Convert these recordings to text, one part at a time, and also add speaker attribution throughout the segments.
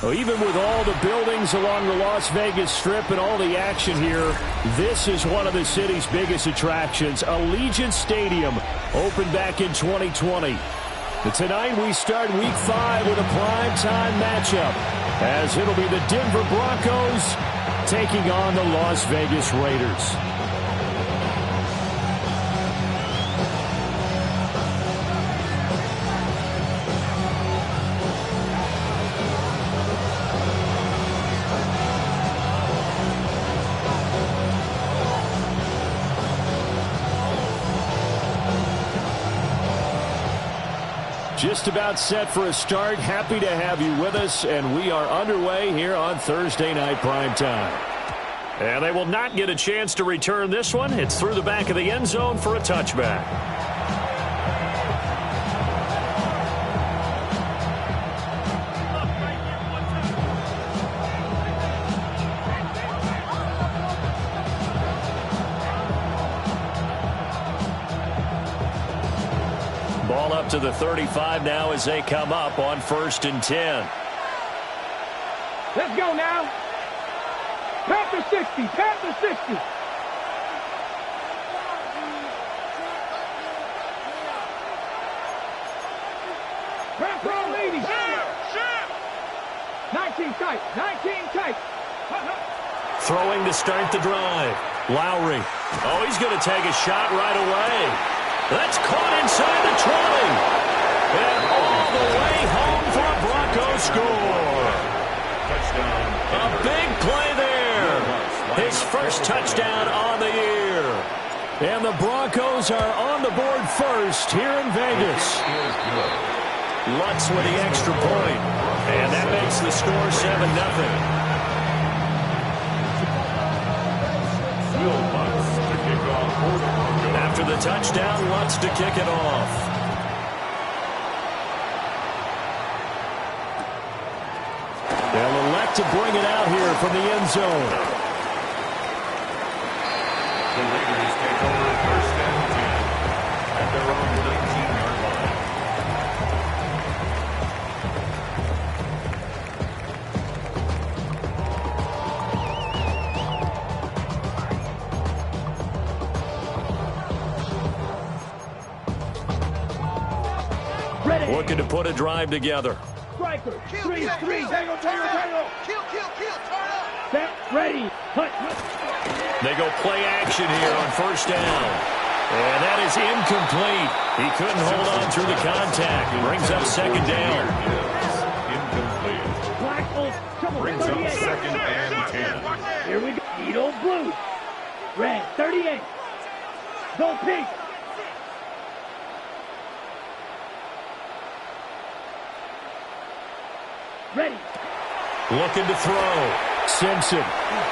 Speaker 1: Well, even with all the buildings along the Las Vegas Strip and all the action here, this is one of the city's biggest attractions. Allegiant Stadium opened back in 2020. But tonight we start Week 5 with a primetime matchup, as it'll be the Denver Broncos taking on the Las Vegas Raiders. Just about set for a start. Happy to have you with us, and we are underway here on Thursday Night Primetime. And they will not get a chance to return this one. It's through the back of the end zone for a touchback. Ball up to the 35 now as they come up on 1st and 10.
Speaker 2: Let's go now. Panther 60, Panther 60. Panther leading. 19 tight, 19 tight.
Speaker 1: Throwing to start the drive. Lowry. Oh, he's going to take a shot right away. That's caught inside the 20. And all the way home for a Broncos score. A big play there. His first touchdown on the year. And the Broncos are on the board first here in Vegas. Lutz with the extra point. And that makes the score 7-0. After the touchdown, Lutz to kick it off. They'll elect to bring it out here from the end zone.
Speaker 3: The Raiders take over 1st and 10 at their own 19-yard line.
Speaker 1: Looking to put a drive together.
Speaker 2: Striker, three.
Speaker 4: Tango, kill, turn up.
Speaker 2: Set, ready, hut.
Speaker 1: They go play action here on 1st down. And that is incomplete. He couldn't hold on through the contact. Brings up 2nd down.
Speaker 3: Incomplete.
Speaker 2: Black Oak, come on,
Speaker 3: Brings up
Speaker 2: 38.
Speaker 3: 2nd and 10.
Speaker 2: Here we go. Edo Blue. Red, 38. Go Pink. Ready.
Speaker 1: Looking to throw. Simpson.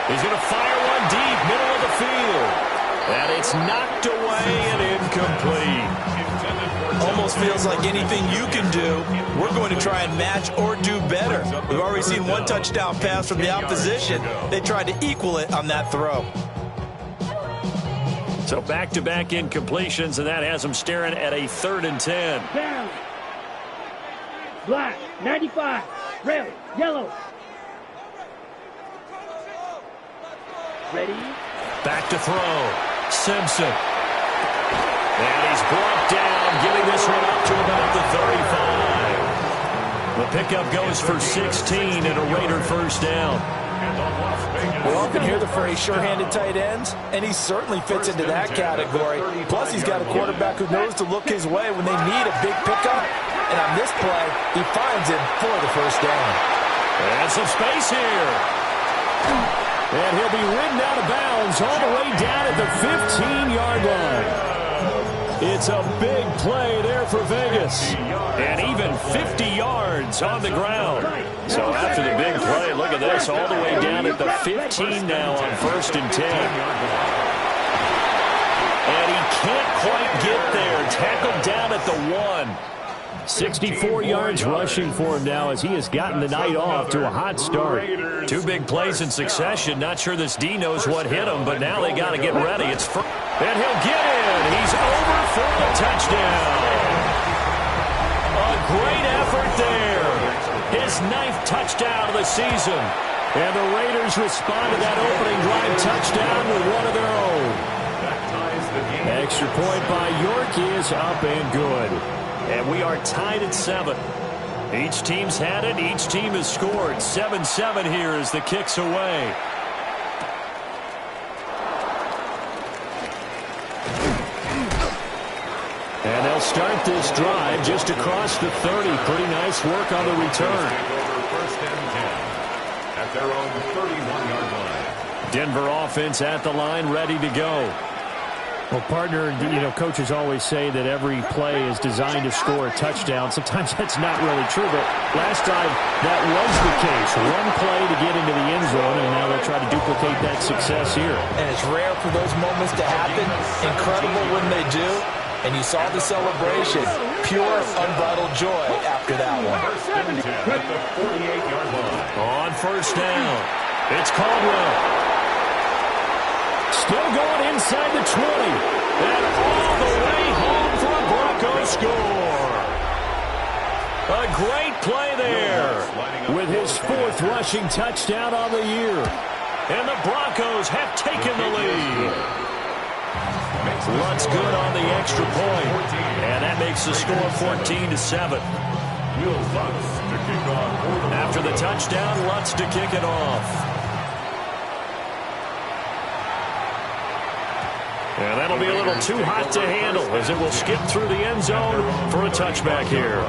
Speaker 1: He's going to fire one deep, middle of the field. And it's knocked away and incomplete.
Speaker 5: Almost feels like anything you can do, we're going to try and match or do better. We've already seen one touchdown pass from the opposition. They tried to equal it on that throw.
Speaker 1: So back-to-back incompletions, and that has them staring at a 3rd and 10.
Speaker 2: Down. Black, 95. Red, yellow. Ready.
Speaker 1: Back to throw. Simpson. And he's brought down, getting this one up to about the 35. The pickup goes for 16 and a Raider 1st down.
Speaker 5: We often hear the phrase sure-handed tight ends, and he certainly fits into that category. Plus, he's got a quarterback who knows to look his way when they need a big pickup. And on this play, he finds him for the 1st down.
Speaker 1: And some space here. And he'll be ridden out of bounds all the way down at the 15-yard line. It's a big play there for Vegas. And even 50 yards on the ground. So after the big play, look at this, all the way down at the 15 now on 1st and 10. And he can't quite get there. Tackled down at the 1. 64 yards rushing for him now as he has gotten the night off to a hot start. 2 big plays in succession. Not sure this D knows what hit him, but now they got to get ready. It's first. And he'll get in. He's over for the touchdown. A great effort there. his 9th touchdown of the season. And the Raiders respond to that opening drive touchdown with one of their own. Extra point by York is up and good. And we are tied at 7. Each team's had it. Each team has scored. 7-7 here as the kick's away. And they'll start this drive just across the 30. Pretty nice work on the return.
Speaker 3: First and 10 at their own 31-yard line.
Speaker 1: Denver offense at the line, ready to go.
Speaker 6: Well, partner, coaches always say that every play is designed to score a touchdown. Sometimes that's not really true, but last time that was the case. One play to get into the end zone, and now they'll try to duplicate that success here.
Speaker 5: And it's rare for those moments to happen. Incredible when they do. And you saw the celebration. Pure, unbridled joy after that one.
Speaker 3: First and 10 at the 48-yard line.
Speaker 1: On first down, it's Caldwell. Still going inside the 20. And all the way home for a Broncos score. A great play there with his 4th rushing touchdown on the year. And the Broncos have taken the lead. Lutz good on the extra point. And that makes the score 14-7. After the touchdown, Lutz to kick it off. And that'll be a little too hot to handle as it will skip through the end zone for a touchback here.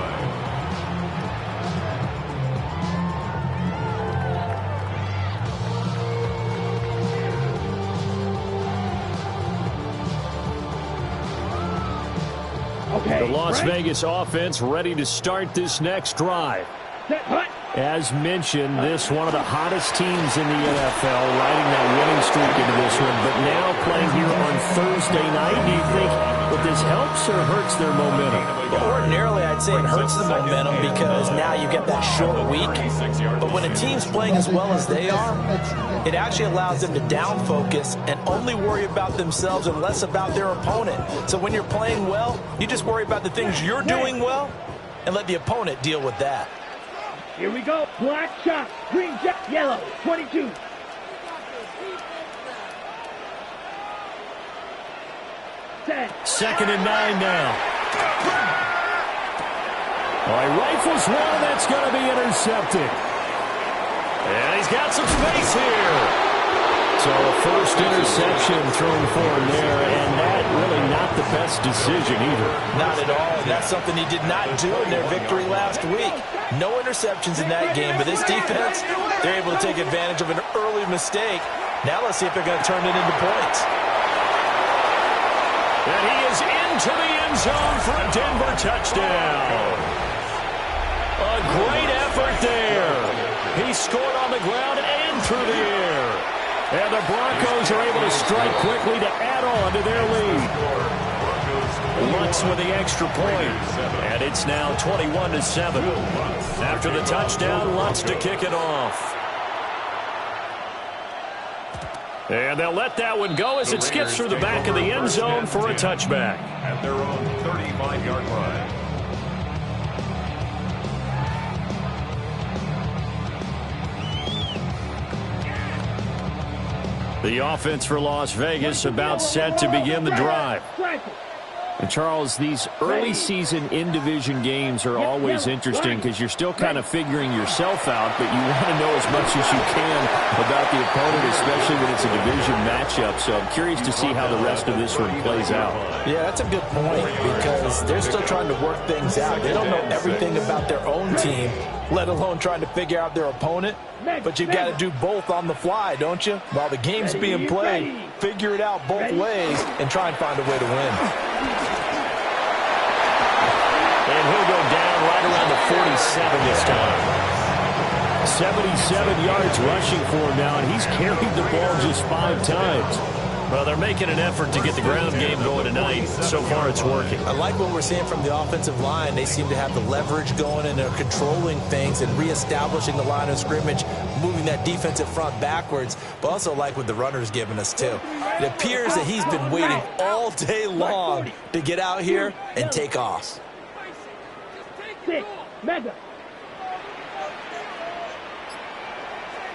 Speaker 1: The Las Vegas offense ready to start this next drive. As mentioned, this one of the hottest teams in the NFL, riding that winning streak into this one, but now playing here on Thursday night. Do you think that this helps or hurts their momentum?
Speaker 5: Well, ordinarily, I'd say it hurts the momentum because now you get that short week. But when a team's playing as well as they are, it actually allows them to down focus and only worry about themselves and less about their opponent. So when you're playing well, you just worry about the things you're doing well and let the opponent deal with that.
Speaker 2: Here we go. Black shot. Green jet. Yellow. 22.
Speaker 1: Second and 9 now. All right, rifles one. That's going to be intercepted. And he's got some space here. So a first interception thrown for him there, and that really not the best decision either.
Speaker 5: Not at all. That's something he did not do in their victory last week. No interceptions in that game, but this defense, they're able to take advantage of an early mistake. Now let's see if they're going to turn it into points.
Speaker 1: And he is into the end zone for a Denver touchdown. A great effort there. He scored on the ground and through the air. And the Broncos are able to strike quickly to add on to their lead. Lutz with the extra point. And it's now 21-7. After the touchdown, Lutz to kick it off. And they'll let that one go as it skips through the back of the end zone for a touchback.
Speaker 3: At their own 35-yard line.
Speaker 1: The offense for Las Vegas about set to begin the drive.
Speaker 6: And Charles, these early season in-division games are always interesting because you're still kind of figuring yourself out, but you want to know as much as you can about the opponent, especially when it's a division matchup. So I'm curious to see how the rest of this one plays out.
Speaker 5: Yeah, that's a good point because they're still trying to work things out. They don't know everything about their own team, let alone trying to figure out their opponent. But you've got to do both on the fly, don't you? While the game's being played, figure it out both ways and try and find a way to win.
Speaker 1: And he'll go down right around the 47 this time. 77 yards rushing for him now, and he's carried the ball just 5 times. Well, they're making an effort to get the ground game going tonight. So far, it's working.
Speaker 5: I like what we're seeing from the offensive line. They seem to have the leverage going, and they're controlling things and reestablishing the line of scrimmage, moving that defensive front backwards, but also like what the runner's giving us, too. It appears that he's been waiting all day long to get out here and take off.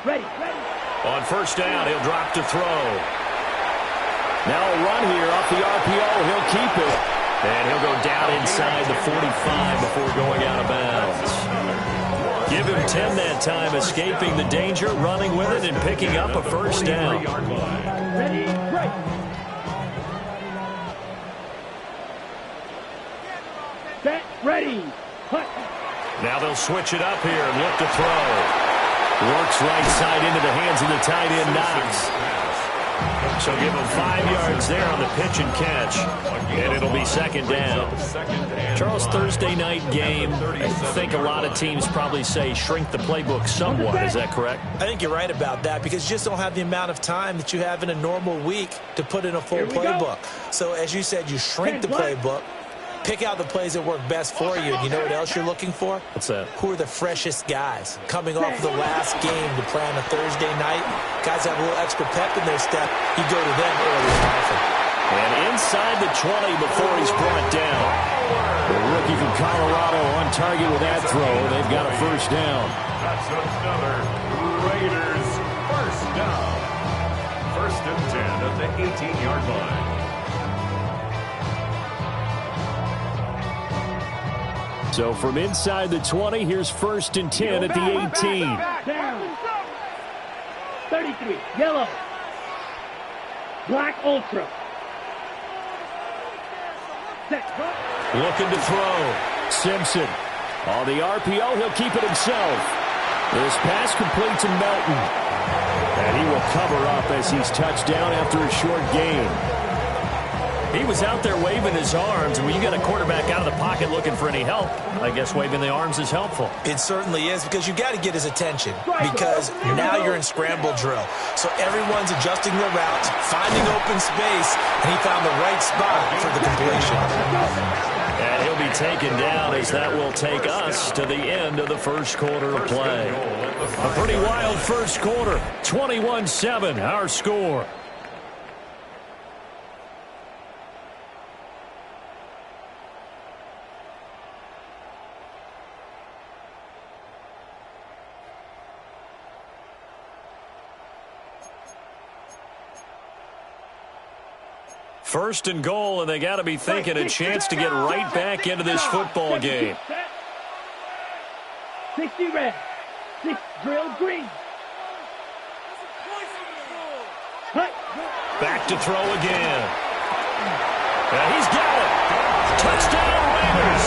Speaker 2: Ready.
Speaker 1: On first down, he'll drop to throw. Now a run here off the RPO. He'll keep it. And he'll go down inside the 45 before going out of bounds. Give him 10 that time, escaping the danger, running with it, and picking up a first down.
Speaker 2: Ready, break. Set, ready. Punt.
Speaker 1: Now they'll switch it up here and look to throw. Works right side into the hands of the tight end, Knox. So give him 5 yards there on the pitch and catch, and it'll be second down. Charles, Thursday night game, I think a lot of teams probably say shrink the playbook somewhat. Is that correct?
Speaker 5: I think you're right about that because you just don't have the amount of time that you have in a normal week to put in a full playbook. So as you said, you shrink the playbook. Pick out the plays that work best for you. And you know what else you're looking for?
Speaker 1: What's that?
Speaker 5: Who are the freshest guys? Coming off of the last game to play on a Thursday night. Guys have a little extra pep in their step. You go to them early and often.
Speaker 1: And inside the 20 before he's brought down. The rookie from Colorado on target with that throw. They've got a first down.
Speaker 3: That's another Raiders first down. First and 10 at the 18-yard line.
Speaker 6: So from inside the 20, here's first and 10 at the 18.
Speaker 2: Down. 33, yellow. Black Ultra. Set.
Speaker 1: Looking to throw.
Speaker 6: Simpson. On the RPO, he'll keep it himself. This pass complete to Melton. And he will cover up as he's touched down after a short gain.
Speaker 1: He was out there waving his arms, and when you got a quarterback out of the pocket looking for any help, I guess waving the arms is helpful.
Speaker 5: It certainly is because you got to get his attention because now you're in scramble drill. So everyone's adjusting their routes, finding open space, and he found the right spot for the completion.
Speaker 1: And he'll be taken down as that will take us to the end of the first quarter of play. A pretty wild first quarter, 21-7, our score. First and goal, and they got to be thinking a chance to get right back into this football game.
Speaker 2: 60 red, 6 drill green. Cut.
Speaker 1: Back to throw again. And he's got it. Touchdown Raiders.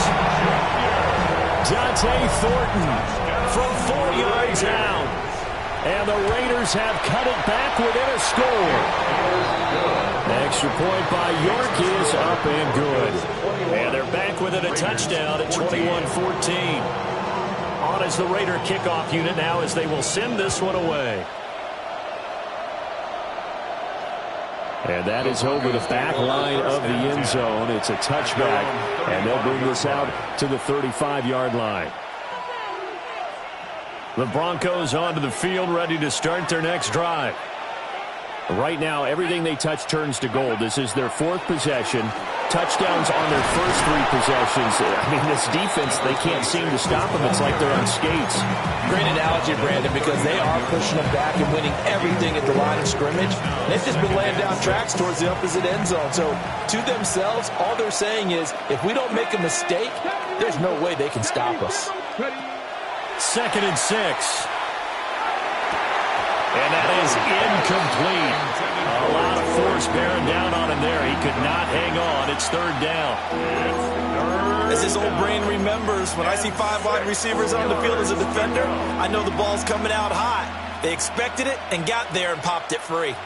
Speaker 1: Dante Thornton from 4 yards out. And the Raiders have cut it back within a score. Extra point by York is up and good. And they're back within a touchdown at 21-14. On as the Raider kickoff unit now as they will send this one away. And that is over the back line of the end zone. It's a touchback, and they'll bring this out to the 35-yard line. The Broncos onto the field, ready to start their next drive. Right now, everything they touch turns to gold. This is their 4th possession. Touchdowns on their first 3 possessions. I mean, this defense, they can't seem to stop them. It's like they're on skates.
Speaker 5: Great analogy, Brandon, because they are pushing them back and winning everything at the line of scrimmage. They've just been laying down tracks towards the opposite end zone. So, to themselves, all they're saying is, if we don't make a mistake, there's no way they can stop us.
Speaker 1: 2nd and 6. And that is incomplete. A lot of force bearing down on him there. He could not hang on. It's 3rd down.
Speaker 5: As his old brain remembers, when I see 5 wide receivers on the field as a defender, I know the ball's coming out hot. They expected it and got there and popped it free.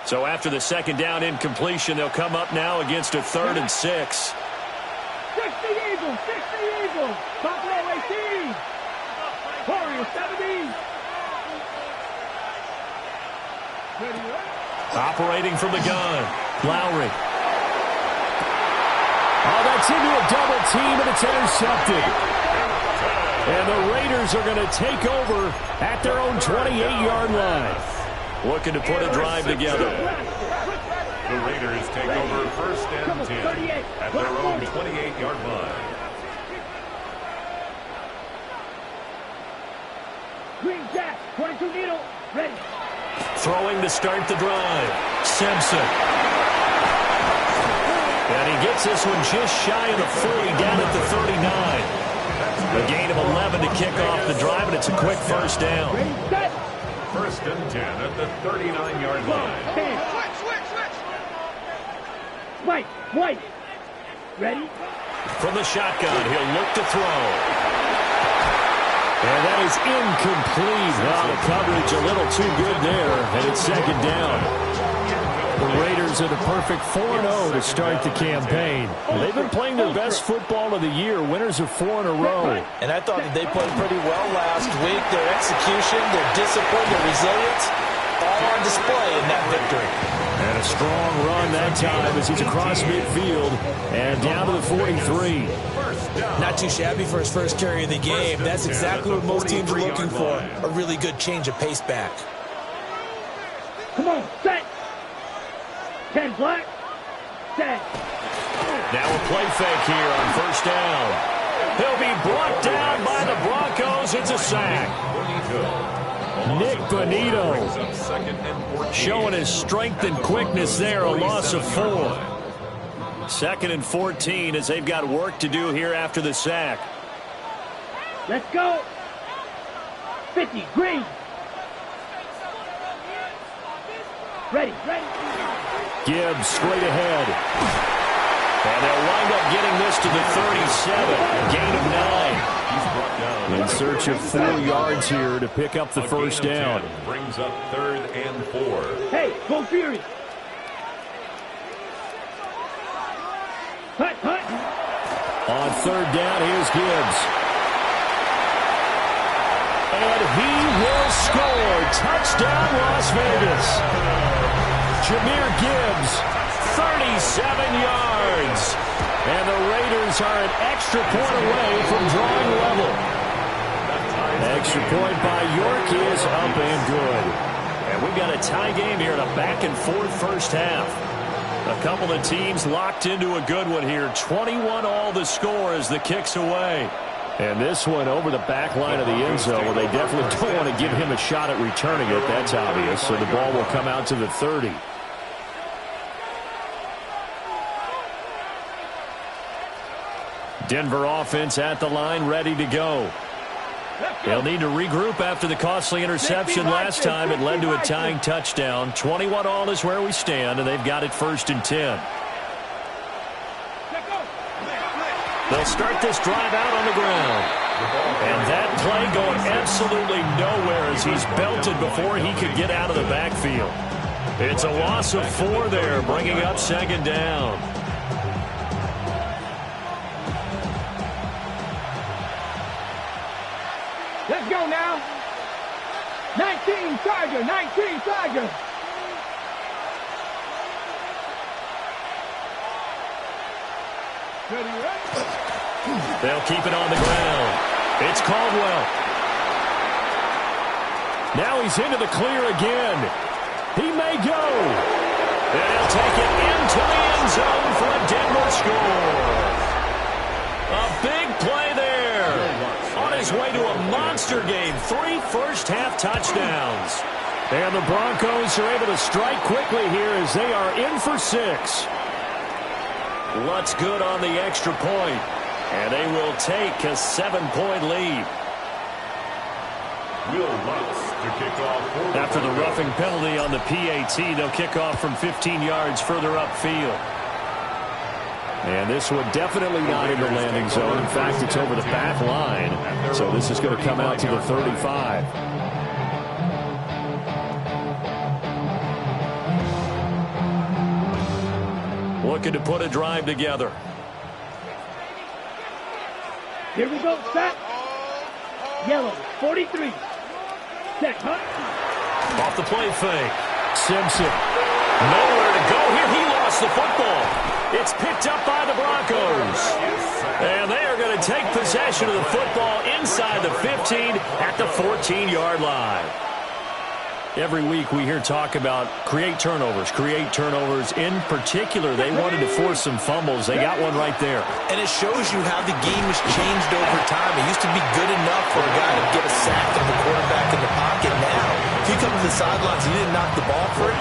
Speaker 1: So after the 2nd down incompletion, they'll come up now against a 3rd and 6.
Speaker 2: 60 Eagles, 60 Eagles. Top row 18. Warrior 70.
Speaker 1: Operating from the gun, Lowry. Oh, that's into a double team, and it's intercepted. And the Raiders are going to take over at their own 28-yard line. Looking to put a drive together.
Speaker 3: The Raiders take over first and 10 at their own 28-yard line.
Speaker 2: Green jack, 22 needle, ready.
Speaker 1: Throwing to start the drive. Simpson. And he gets this one just shy of the 40, down at the 39. A gain of 11 to kick off the drive, and it's a quick first down.
Speaker 2: Ready, set.
Speaker 3: First and 10 at the 39-yard line.
Speaker 2: White, White. Ready?
Speaker 1: From the shotgun, he'll look to throw. And that is incomplete. Well, the coverage a little too good there, and it's second down.
Speaker 6: The Raiders are the perfect 4-0 to start the campaign. They've been playing their best football of the year, winners of 4 in a row.
Speaker 5: And I thought that they played pretty well last week. Their execution, their discipline, their resilience, all on display in that victory.
Speaker 6: And a strong run that time as he's across midfield and down to the 43.
Speaker 5: Not too shabby for his first carry of the game. That's exactly what most teams are looking for, a really good change of pace back.
Speaker 2: Come on, set. 10 black, set.
Speaker 1: Now a play fake here on first down. He'll be brought down by the Broncos. It's a sack. Nick Bonito showing his strength and quickness there, a loss of 4. Second and 14 as they've got work to do here after the sack.
Speaker 2: Let's go. 50, green. Ready, ready.
Speaker 1: Gibbs straight ahead. And they'll wind up getting this to the 37. Gain of 9.
Speaker 6: In search of 4 yards here to pick up the first down.
Speaker 3: Brings up 3rd and 4.
Speaker 2: Hey, go Fury. Hut, hut.
Speaker 1: On third down, here's Gibbs. And he will score. Touchdown, Las Vegas. Jahmyr Gibbs, 37 yards. And the Raiders are an extra point away from drawing level. Extra point by York is up and good. And we've got a tie game here in a back-and-forth first half. A couple of teams locked into a good one here. 21-all the score as the kick's away.
Speaker 6: And this one over the back line of the end zone where they definitely don't want to give him a shot at returning it. That's obvious. So the ball will come out to the 30. Denver offense at the line, ready to go. They'll need to regroup after the costly interception last time. It led to a tying touchdown. 21-all is where we stand, and they've got it 1st and 10. They'll start this drive out on the ground. And that play going absolutely nowhere as he's belted before he could get out of the backfield. It's a loss of 4 there, bringing up second down.
Speaker 2: Let's go now. 19 Charger, 19 Charger.
Speaker 1: They'll keep it on the ground. It's Caldwell. Now he's into the clear again. He may go. And he'll take it into the end zone for a Denver score. A big play there. On his way to a monster game. 3 first-half touchdowns. And the Broncos are able to strike quickly here as they are in for 6. Lutz good on the extra point. And they will take a 7-point lead.
Speaker 3: Will Lutz to kick off.
Speaker 1: After the roughing penalty on the PAT, they'll kick off from 15 yards further upfield. And this one definitely not in the landing zone. In fact, it's over the back line. So this is going to come out to the 35. Looking to put a drive together.
Speaker 2: Here we go, set. Yellow, 43. Set, huh?
Speaker 1: Off the play fake. Simpson. Nowhere to go here. He lost the football. It's picked up by the Broncos. And they are going to take possession of the football inside the 15 at the 14-yard line.
Speaker 6: Every week we hear talk about create turnovers. In particular, they wanted to force some fumbles. They got one right there.
Speaker 5: And it shows you how the game has changed over time. It used to be good enough for a guy to get a sack and the quarterback in the pocket. Now, if you come to the sidelines and you didn't knock the ball free,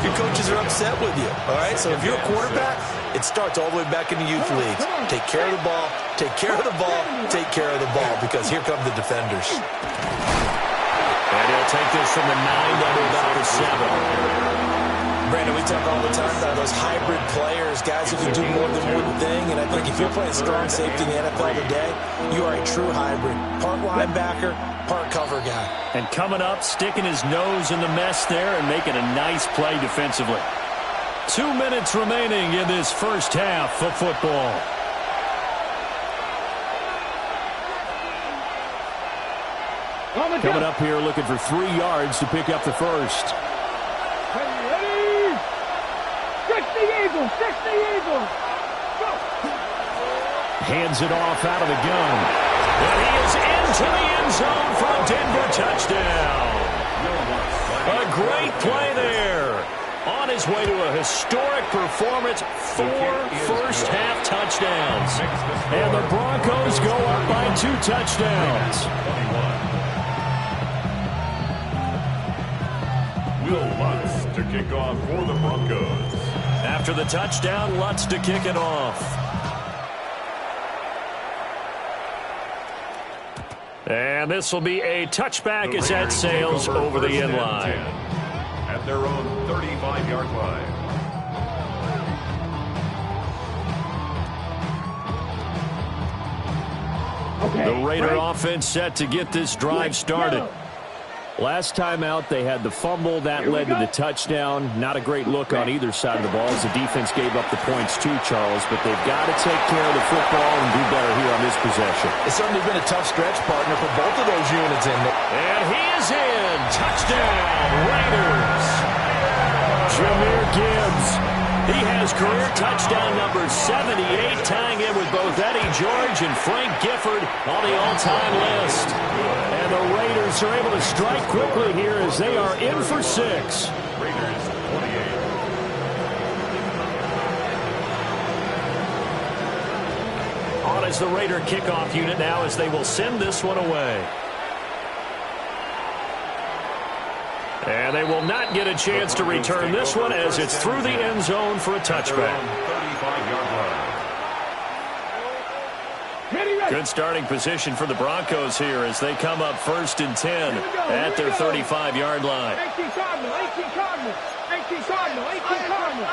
Speaker 5: your coaches are upset with you. All right? So if you're a quarterback, it starts all the way back in the youth leagues. Take care of the ball, take care of the ball, take care of the ball, because here come the defenders.
Speaker 1: And he'll take this from the 9 down to about the 7.
Speaker 5: Brandon, we talk all the time about those hybrid players, guys who can do more than one thing, and I think if you're playing strong safety in the NFL today, you are a true hybrid. Part linebacker, part cover guy.
Speaker 6: And coming up, sticking his nose in the mess there and making a nice play defensively. 2 minutes remaining in this first half of football. Coming up here looking for 3 yards to pick up the first.
Speaker 2: Ready? Stretch the Eagles! Stretch the Eagles! Go!
Speaker 6: Hands it off out of the gun.
Speaker 1: And he is into the end zone for a Denver touchdown. A great play there. On his way to a historic performance, 4 first-half touchdowns. And the Broncos go up by 2 touchdowns.
Speaker 3: Will Lutz to kick off for the Broncos.
Speaker 1: After the touchdown, Lutz to kick it off. And this will be a touchback as that sails over the end line.
Speaker 3: At their own 35-yard line.
Speaker 1: The Raider offense set to get this drive started.
Speaker 6: Last time out, they had the fumble. That led to the touchdown. Not a great look on either side of the ball as the defense gave up the points too, Charles. But they've got to take care of the football and do better here on this possession.
Speaker 5: It's certainly been a tough stretch, partner, for both of those units in there.
Speaker 1: And he is in. Touchdown, Raiders.
Speaker 6: Jahmyr Gibbs.
Speaker 1: He has career touchdown number 78, tying in with both Eddie George and Frank Gifford on the all-time list.
Speaker 6: And the Raiders are able to strike quickly here as they are in for 6.
Speaker 3: Raiders 28.
Speaker 1: On is the Raider kickoff unit now as they will send this one away. And they will not get a chance to return this one as it's through the end zone for a touchback.
Speaker 3: 35-yard line.
Speaker 1: Good starting position for the Broncos here as they come up 1st and 10 at their 35-yard line.
Speaker 2: 18 Cardinal, 18 Cardinal, 18 Cardinal, 18 Cardinal.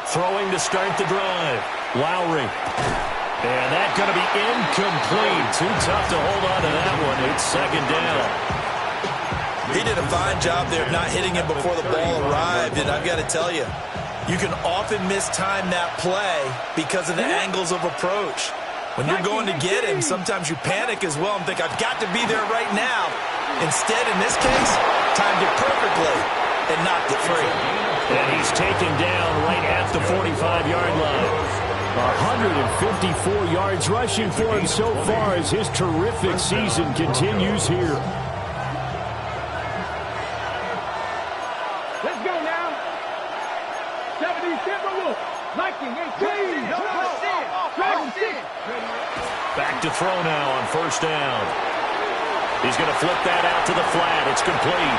Speaker 1: Throwing to start the drive. Lowry. And that's going to be incomplete. Too tough to hold on to that one. It's 2nd down.
Speaker 5: He did a fine job there of not hitting him before the ball arrived, and I've got to tell you, you can often mistime that play because of the angles of approach. When you're going to get him, sometimes you panic as well and think, I've got to be there right now. Instead, in this case, timed it perfectly and knocked it free.
Speaker 1: And he's taken down right at the 45-yard line.
Speaker 6: 154 yards rushing for him so far as his terrific season continues here.
Speaker 2: Let's go now. 70 Timberwolves. Liking 18. Dragon 6.
Speaker 1: Back to throw now on 1st down. He's going to flip that out to the flat. It's complete.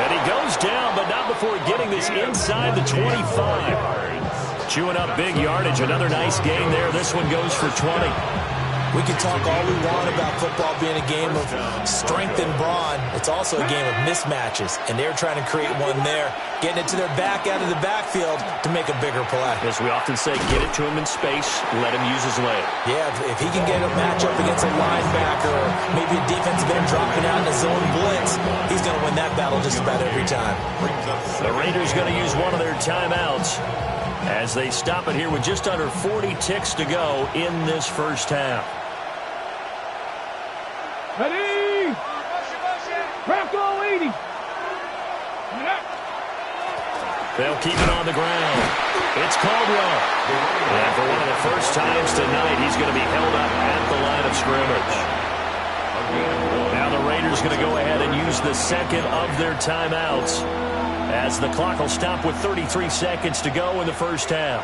Speaker 1: And he goes down, but not before getting this inside the 25. Chewing up big yardage. Another nice gain there. This one goes for 20.
Speaker 5: We can talk all we want about football being a game of strength and brawn. It's also a game of mismatches, and they're trying to create one there, getting it to their back out of the backfield to make a bigger play.
Speaker 1: As we often say, get it to him in space, let him use his leg.
Speaker 5: Yeah, if he can get a matchup against a linebacker or maybe a defensive end dropping out in a zone blitz, he's going to win that battle just about every time.
Speaker 1: The Raiders going to use one of their timeouts as they stop it here with just under 40 ticks to go in this first half.
Speaker 2: Ready? Bronco 80.
Speaker 1: They'll keep it on the ground. It's Caldwell. And for one of the first times tonight, he's going to be held up at the line of scrimmage. Now the Raiders going to go ahead and use the second of their timeouts as the clock will stop with 33 seconds to go in the first half.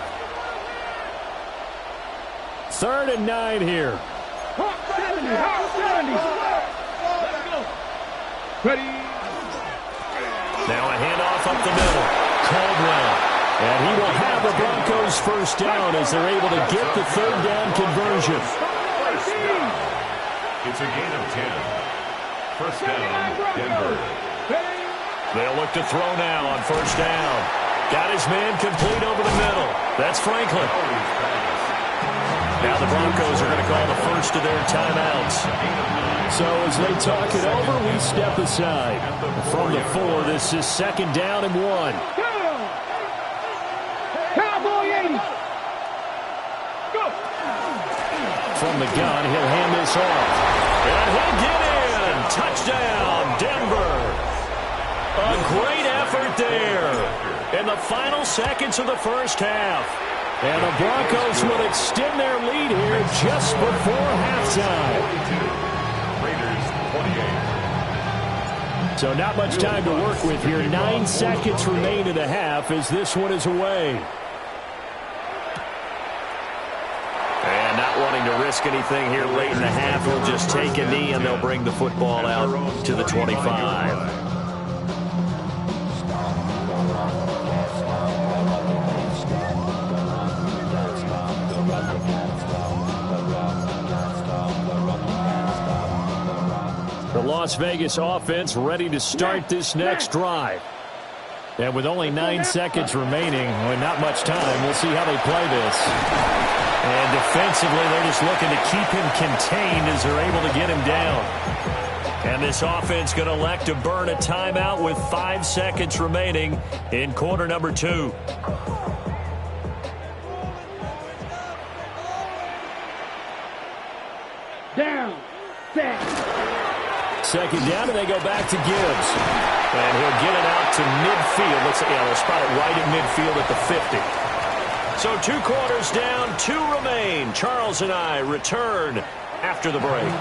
Speaker 6: 3rd and 9 here.
Speaker 2: 70. Ready.
Speaker 1: Now a handoff up the middle. Caldwell. And he will have the Broncos first down as they're able to get the 3rd down conversion.
Speaker 3: It's a gain of 10. First down, Denver.
Speaker 1: They'll look to throw now on first down. Got his man complete over the middle. That's Franklin. Now the Broncos are going to call the first of their timeouts.
Speaker 6: So as they talk it over, we step aside. From the 4, this is 2nd down and 1.
Speaker 2: Cowboy 80. Go.
Speaker 1: From the gun, he'll hand this off. And he'll get in. Touchdown, Denver. A great effort there in the final seconds of the first half. And the Broncos will extend their lead here just before halftime.
Speaker 3: Raiders 28.
Speaker 6: So not much time to work with here. 9 seconds remain in the half as this one is away.
Speaker 1: And not wanting to risk anything here late in the half, he'll just take a knee and they'll bring the football out to the 25.
Speaker 6: The Las Vegas offense ready to start this next drive. And with only 9 seconds remaining, well, not much time, we'll see how they play this.
Speaker 1: And defensively, they're just looking to keep him contained as they're able to get him down. And this offense going to elect to burn a timeout with 5 seconds remaining in quarter number 2.
Speaker 2: Down. Set.
Speaker 6: 2nd down, and they go back to Gibbs.
Speaker 1: And he'll get it out to midfield. They'll spot it right at midfield at the 50. So 2 quarters down, 2 remain. Charles and I return after the break.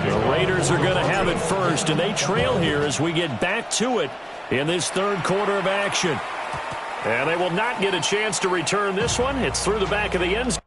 Speaker 1: The Raiders are going to have it first, and they trail here as we get back to it in this 3rd quarter of action. And they will not get a chance to return this one. It's through the back of the end zone.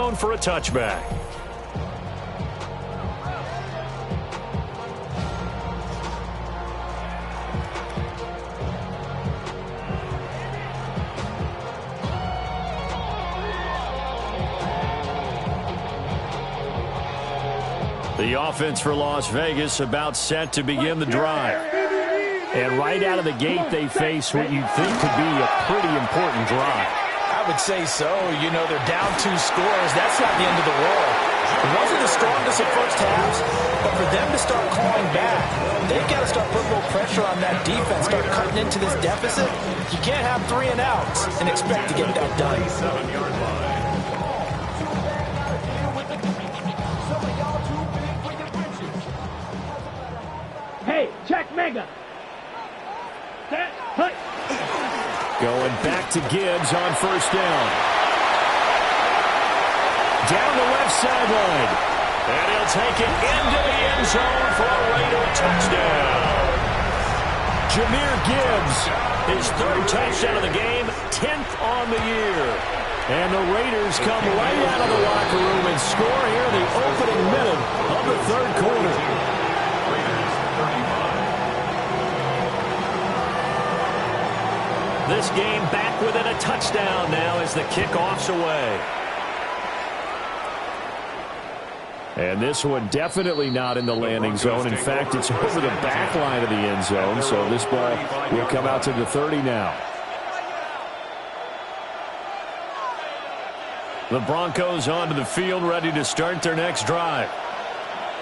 Speaker 1: For a touchback. The offense for Las Vegas about set to begin the drive.
Speaker 6: And right out of the gate, they face what you think could be a pretty important drive.
Speaker 5: I would say so. You know, they're down 2 scores. That's not the end of the world. It wasn't the strongest of first halves, but for them to start clawing back, they've got to start putting a little pressure on that defense, start cutting into this deficit. You can't have 3 and outs and expect to get that done.
Speaker 2: Hey, check Mega. Set, hut.
Speaker 6: Going back to Gibbs on first down. Down the left sideline.
Speaker 1: And he'll take it into the end zone for a Raider touchdown.
Speaker 6: Jahmyr Gibbs,
Speaker 1: his 3rd touchdown of the game, 10th on the year.
Speaker 6: And the Raiders come right out of the locker room and score here in the opening minute of the 3rd quarter.
Speaker 1: This game back within a touchdown now as the kickoff's away.
Speaker 6: And this one definitely not in the landing zone. In fact, it's over the back line of the end zone, so this ball will come out to the 30 now.
Speaker 1: The Broncos onto the field, ready to start their next drive.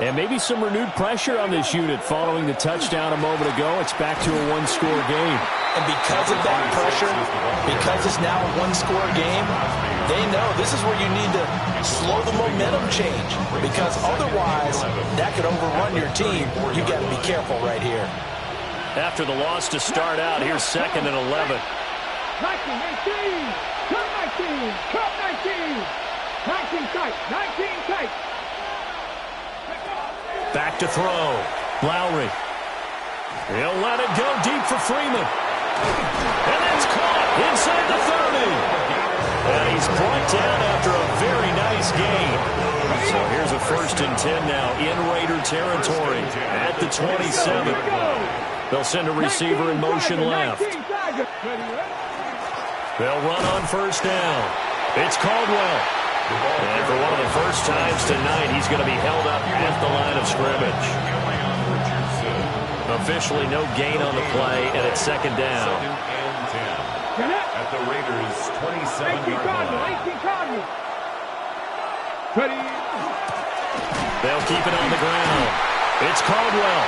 Speaker 6: And maybe some renewed pressure on this unit following the touchdown a moment ago. It's back to a 1-score game.
Speaker 5: And because of that pressure, because it's now a 1-score game, they know this is where you need to slow the momentum change. Because otherwise, that could overrun your team. You got to be careful right here.
Speaker 1: After the loss to start out, here's 2nd and 11.
Speaker 2: 19, 18, cut 19, cut 19. 19 tight, 19 tight.
Speaker 1: Back to throw. Lowry. He'll let it go deep for Freeman. And that's caught inside the 30. And he's brought down after a very nice gain. So here's a 1st and 10 now in Raider territory at the 27. They'll send a receiver in motion left. They'll run on first down. It's Caldwell. And for one of the first times tonight, he's going to be held up at the line of scrimmage. Officially no gain on the play, and it's 2nd down.
Speaker 3: 2nd and 10 at the Raiders' 27-yard line.
Speaker 1: They'll keep it on the ground. It's Caldwell.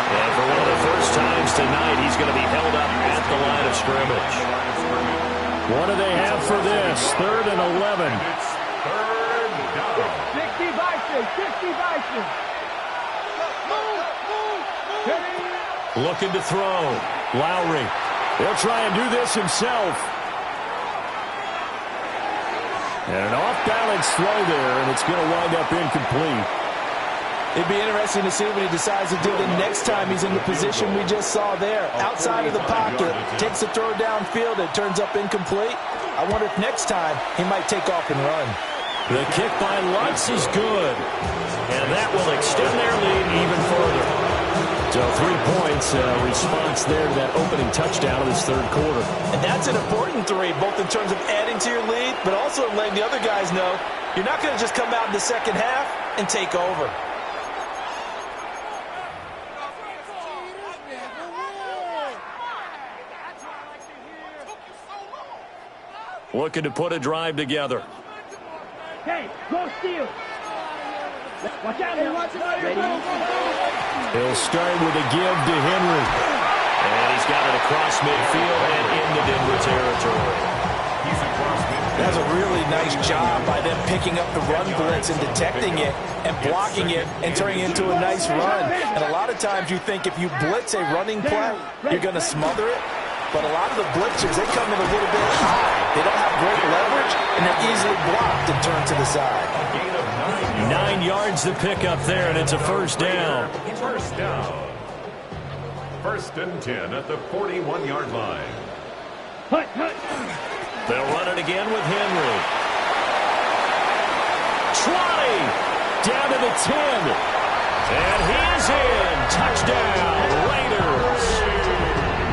Speaker 1: And for one of the first times tonight, he's going to be held up at the line of scrimmage.
Speaker 6: What do they have for this? 3rd and 11.
Speaker 3: It's 3rd down.
Speaker 2: 60 Bison, 60 Bison.
Speaker 1: Looking to throw. Lowry.
Speaker 6: He'll try and do this himself. And an off-balance throw there, and it's going to wind up incomplete.
Speaker 5: It'd be interesting to see what he decides to do the next time he's in the position we just saw there. Outside of the pocket, takes a throw downfield, it turns up incomplete. I wonder if next time he might take off and run.
Speaker 1: The kick by Lutz is good. And that will extend their lead even further.
Speaker 6: So 3 points, response there to that opening touchdown of this 3rd quarter.
Speaker 5: And that's an important 3, both in terms of adding to your lead, but also letting the other guys know you're not going to just come out in the second half and take over.
Speaker 1: Looking to put a drive together.
Speaker 2: Hey, go steal. Watch out, ready?
Speaker 1: He'll start with a give to Henry. And he's got it across midfield and into Denver territory.
Speaker 3: He's across midfield.
Speaker 5: That's a really nice job by them picking up the run blitz and detecting it and blocking it and turning it into a nice run. And a lot of times you think if you blitz a running play, you're going to smother it. But a lot of the blitzers, they come in a little bit high. They don't have great leverage, and they're easily blocked and turned to the side.
Speaker 1: 9 yards to pick up there, and it's a 1st down.
Speaker 3: 1st down. 1st and 10 at the 41-yard line.
Speaker 2: Hut, hut.
Speaker 1: They'll run it again with Henry. down to the 10. And he is in. Touchdown, Raiders.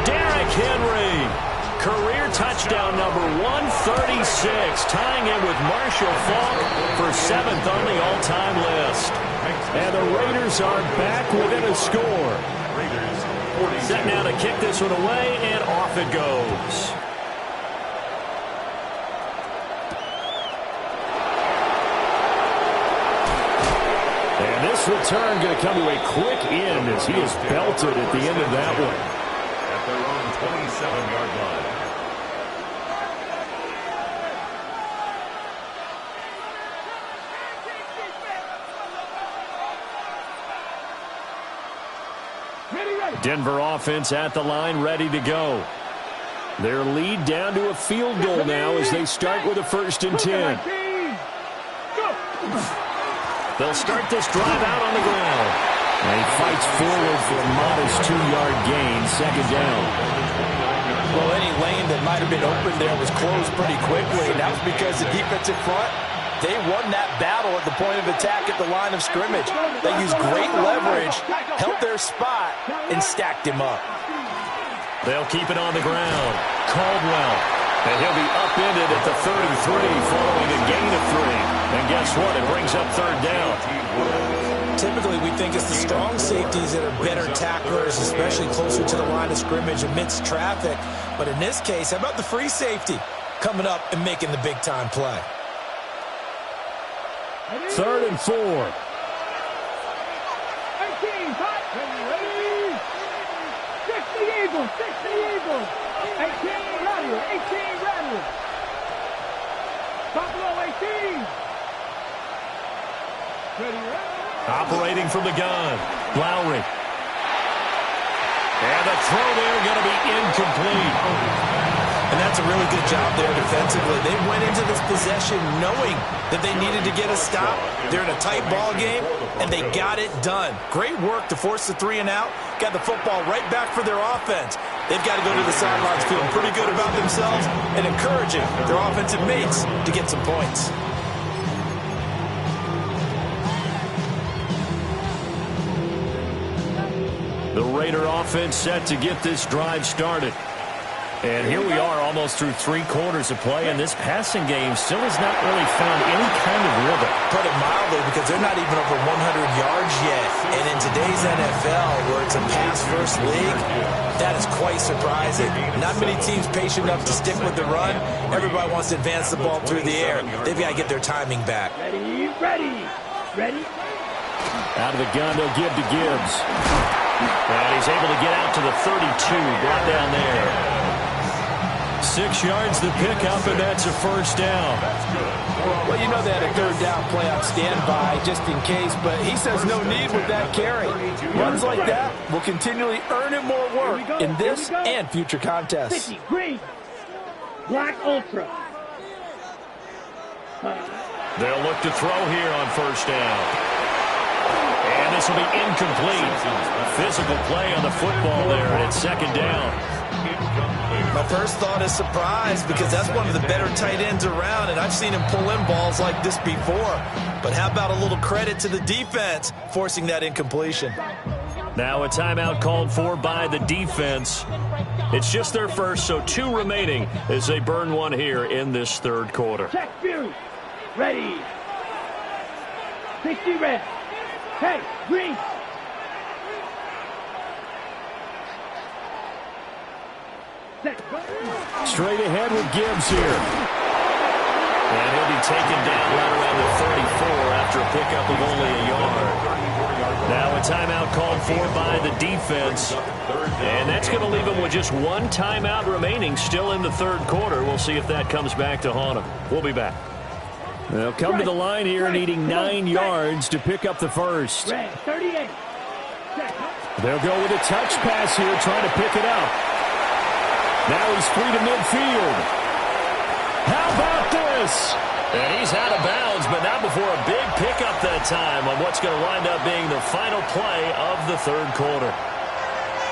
Speaker 1: Derrick Henry, career touchdown number 136, tying in with Marshall Faulk for 7th on the all-time list. And the Raiders are back within a score. Set now to kick this one away, and off it goes. And this return going to come to a quick end as he is belted at the end of that one.
Speaker 3: At their own 27-yard line.
Speaker 1: Denver offense at the line, ready to go. Their lead down to a field goal now as they start with a 1st and 10. They'll start this drive out on the ground. And he fights forward for a modest 2-yard gain, 2nd down.
Speaker 5: Well, any lane that might have been open there was closed pretty quickly, and that was because the defensive front, they won that battle at the point of attack at the line of scrimmage. They used great leverage, held their spot, and stacked him up.
Speaker 1: They'll keep it on the ground. Caldwell. And he'll be upended at the 33 following a gain of 3. And guess what? It brings up 3rd down.
Speaker 5: Typically, we think it's the strong safeties that are better tacklers, especially closer to the line of scrimmage amidst traffic. But in this case, how about the free safety coming up and making the big-time play?
Speaker 1: 3rd and 4.
Speaker 2: 18, hot. Ready. 60 Eagles, 60 Eagles. 18 Rattle, 18 Rattle. Buffalo 18. Ready.
Speaker 1: Operating from the gun. Lowry. And the throw there going to be incomplete.
Speaker 5: And that's a really good job there defensively. They went into this possession knowing that they needed to get a stop. They're in a tight ball game, and they got it done. Great work to force the 3 and out. Got the football right back for their offense. They've got to go to the sidelines feeling pretty good about themselves and encouraging their offensive mates to get some points.
Speaker 1: The Raider offense set to get this drive started. And here we are almost through 3 quarters of play, and this passing game still has not really found any kind of rhythm.
Speaker 5: Put it mildly, because they're not even over 100 yards yet. And in today's NFL, where it's a pass-first league, that is quite surprising. Not many teams patient enough to stick with the run. Everybody wants to advance the ball through the air. They've got to get their timing back.
Speaker 2: Ready.
Speaker 1: Out of the gun, they'll give to Gibbs. And he's able to get out to the 32, brought down there. 6 yards the pickup, and that's a 1st down.
Speaker 5: Well, you know they had a 3rd down play on standby just in case, but he says no need with that carry. Runs like that will continually earn him more work in this and future contests.
Speaker 2: 50, green, black ultra.
Speaker 1: They'll look to throw here on 1st down. And this will be incomplete. Physical play on the football there, and it's 2nd down.
Speaker 5: My first thought is surprise, because that's one of the better tight ends around, and I've seen him pull in balls like this before. But how about a little credit to the defense forcing that incompletion?
Speaker 1: Now a timeout called for by the defense. It's just their first, so 2 remaining as they burn one here in this 3rd quarter.
Speaker 2: Check Fury. Ready. 60 red. Hey, green.
Speaker 1: Straight ahead with Gibbs here. And he'll be taken down right around the 34 after a pickup of only a yard. Now a timeout called for by the defense. And that's going to leave him with just 1 timeout remaining still in the 3rd quarter. We'll see if that comes back to haunt him. We'll be back. They'll come to the line here needing 9 yards to pick up the 1st.
Speaker 2: Red, 38.
Speaker 1: They'll go with a touch pass here, trying to pick it up. Now he's free to midfield. How about this? And he's out of bounds, but not before a big pickup that time on what's going to wind up being the final play of the 3rd quarter.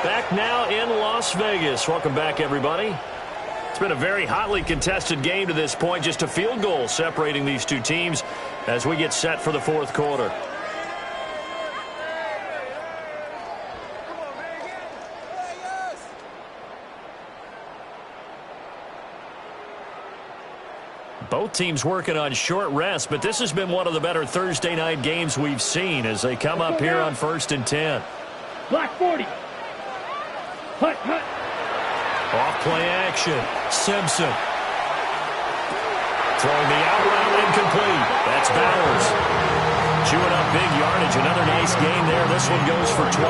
Speaker 1: Back now in Las Vegas. Welcome back, everybody. It's been a very hotly contested game to this point. Just a field goal separating these 2 teams as we get set for the fourth quarter. Both teams working on short rest, but this has been one of the better Thursday night games we've seen as they come up here on 1st and 10.
Speaker 2: Block 40. Hut, hut.
Speaker 1: Off play action. Simpson. Throwing the out route incomplete. That's Bowers. Chewing up big yardage. Another nice gain there. This one goes for 20.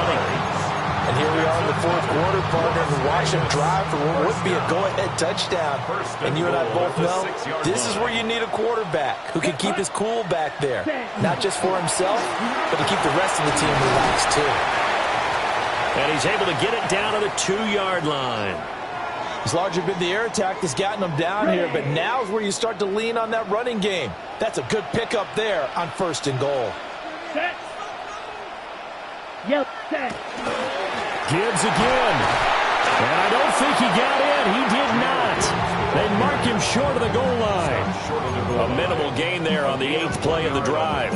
Speaker 5: And here we are in the fourth quarter, partner, and watch him drive for what would be a go-ahead touchdown. And you and I both know this is where you need a quarterback who can keep his cool back there. Not just for himself, but to keep the rest of the team relaxed too.
Speaker 1: And he's able to get it down to the 2-yard line.
Speaker 5: It's largely been the air attack that's gotten him down here, but now is where you start to lean on that running game. That's a good pickup there on 1st and goal.
Speaker 2: Set. Yep, set.
Speaker 1: Gibbs again. And I don't think he got in. He did not. They mark him short of the goal line. A minimal gain there on the 8th play of the drive.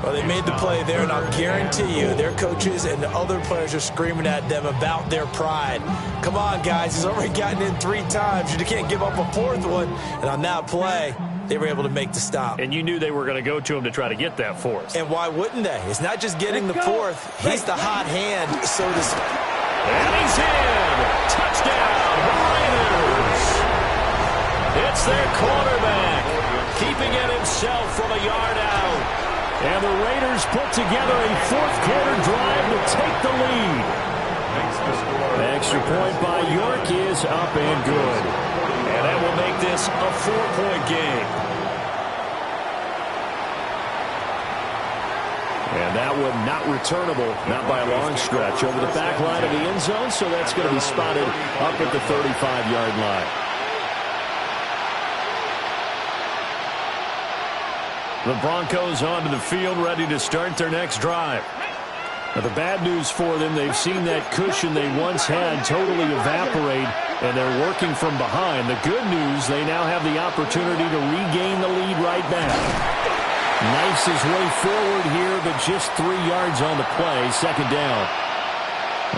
Speaker 5: Well, they made the play there, and I'll guarantee you their coaches and the other players are screaming at them about their pride. Come on, guys. He's already gotten in 3 times. You can't give up a 4th one. And on that play, they were able to make the stop.
Speaker 1: And you knew they were going to go to him to try to get that 4th.
Speaker 5: And why wouldn't they? It's not just getting the 4th. He's the hot hand, so to speak.
Speaker 1: And he's in. Touchdown, Raiders. It's their quarterback, keeping it himself from a yard out. And the Raiders put together a fourth quarter drive to take the lead. Extra point by York is up and good. And that will make this a 4-point game. And that one not returnable, not by a long stretch, over the back line of the end zone, so that's going to be spotted up at the 35-yard line. The Broncos onto the field, ready to start their next drive. Now, the bad news for them, they've seen that cushion they once had totally evaporate, and they're working from behind. The good news, they now have the opportunity to regain the lead right back. Knifes his way forward here, but just 3 yards on the play, 2nd down.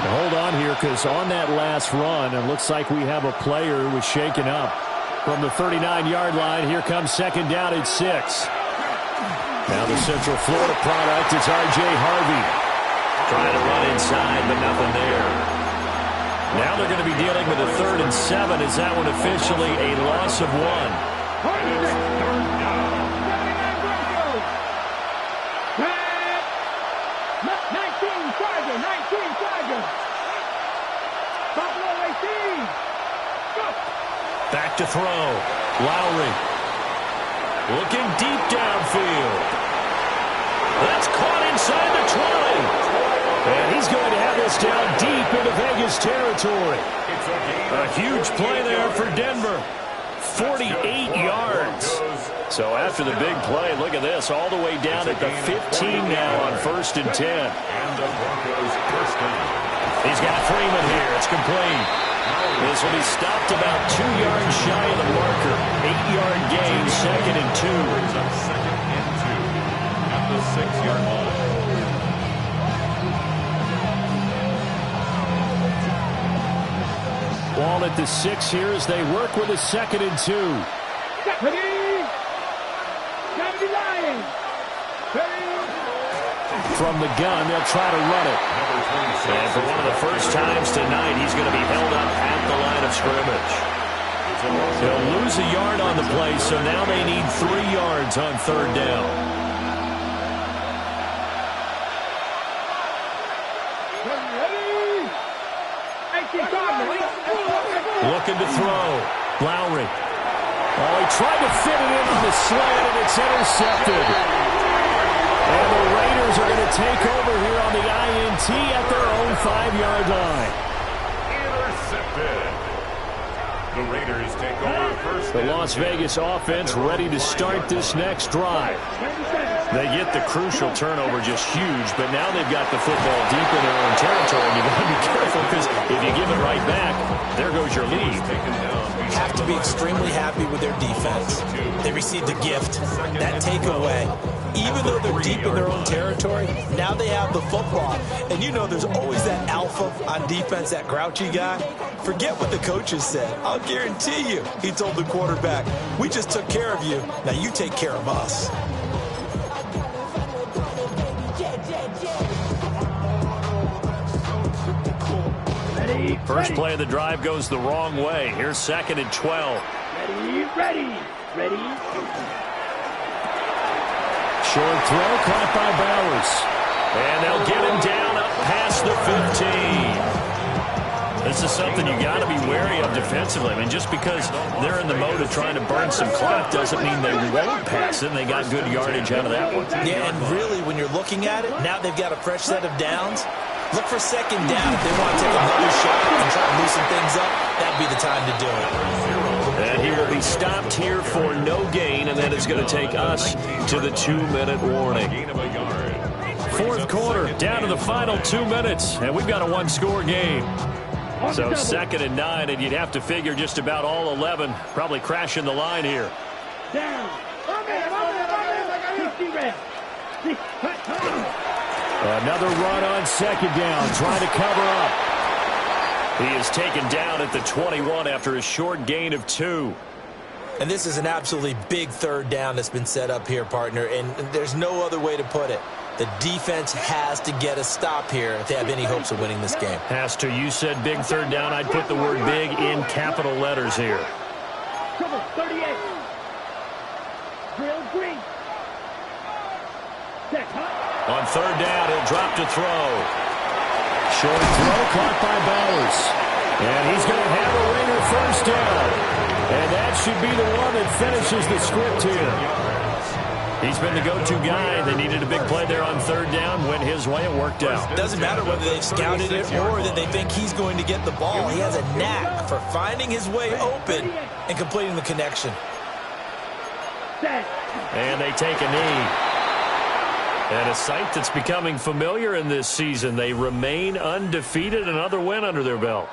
Speaker 1: And hold on here, because on that last run, it looks like we have a player who was shaken up. From the 39-yard line, here comes 2nd down at 6. Now the Central Florida product, it's R.J. Harvey. Trying to run inside, but nothing there. Now they're going to be dealing with a 3rd and 7. Is that one officially a loss of 1? Back to throw. Lowry. Looking deep downfield. That's caught inside the 20. And he's going to have this down deep into Vegas territory. A huge play there for Denver. 48 yards. So after the big play, look at this, all the way down at the 15 now on 1st and 10. He's got Freeman here. It's complete. This will be stopped about 2 yards shy of the marker. 8-yard gain, 2nd and 2.
Speaker 3: At the 6-yard line.
Speaker 1: Ball at the 6 here as they work with a 2nd and 2. From the gun, they'll try to run it. And for one of the first times tonight, he's going to be held up at the line of scrimmage. They'll lose a yard on the play, so now they need 3 yards on 3rd down. Looking to throw. Lowry. Oh, he tried to fit it into the slant, and it's intercepted. And the Raiders are going to take over here on the INT at their own 5-yard line.
Speaker 3: Intercepted. The Raiders take over first.
Speaker 1: The Las Vegas offense ready to start this next drive. They get the crucial turnover, just huge, but now they've got the football deep in their own territory. You've got to be careful because if you give it right back, there goes your lead.
Speaker 5: Have have to be extremely happy with their defense. They received a gift, that takeaway. Even though they're deep in their own territory, now they have the football. And you know there's always that alpha on defense, that grouchy guy. Forget what the coaches said. I'll guarantee you, he told the quarterback, we just took care of you. Now you take care of us.
Speaker 2: Ready,
Speaker 1: First play of the drive goes the wrong way. Here's 2nd and 12.
Speaker 2: Ready.
Speaker 1: Short throw caught by Bowers. And they'll get him down up past the 15. This is something you got to be wary of defensively. I mean, just because they're in the mode of trying to burn some clock doesn't mean they won't pass it. And they got good yardage out of that one.
Speaker 5: Yeah, and really, when you're looking at it, now they've got a fresh set of downs. Look for 2nd down. If they want to take another shot and try to loosen things up, that'd be the time to do it.
Speaker 1: And he will be stopped here for no gain, and that is going to take us to the 2-minute warning. Fourth quarter, down to the final 2 minutes, and we've got a one-score game. So 2nd and 9, and you'd have to figure just about all 11 probably crashing the line here.
Speaker 2: Down. 60 reps.
Speaker 1: Another run on 2nd down, trying to cover up. He is taken down at the 21 after a short gain of 2.
Speaker 5: And this is an absolutely big 3rd down that's been set up here, partner, and there's no other way to put it. The defense has to get a stop here if they have any hopes of winning this game.
Speaker 1: Has to. You said big 3rd down. I'd put the word big in capital letters here.
Speaker 2: Trouble, 38. Drill green. Set,
Speaker 1: On 3rd down, he'll drop to throw. Short throw caught by Bowers. And he's going to have a Raider 1st down. And that should be the one that finishes the script here. He's been the go-to guy. They needed a big play there on 3rd down. Went his way. It worked out.
Speaker 5: Doesn't matter whether they've scouted it or that they think he's going to get the ball. He has a knack for finding his way open and completing the connection.
Speaker 1: And they take a knee. And a sight that's becoming familiar in this season. They remain undefeated. Another win under their belt.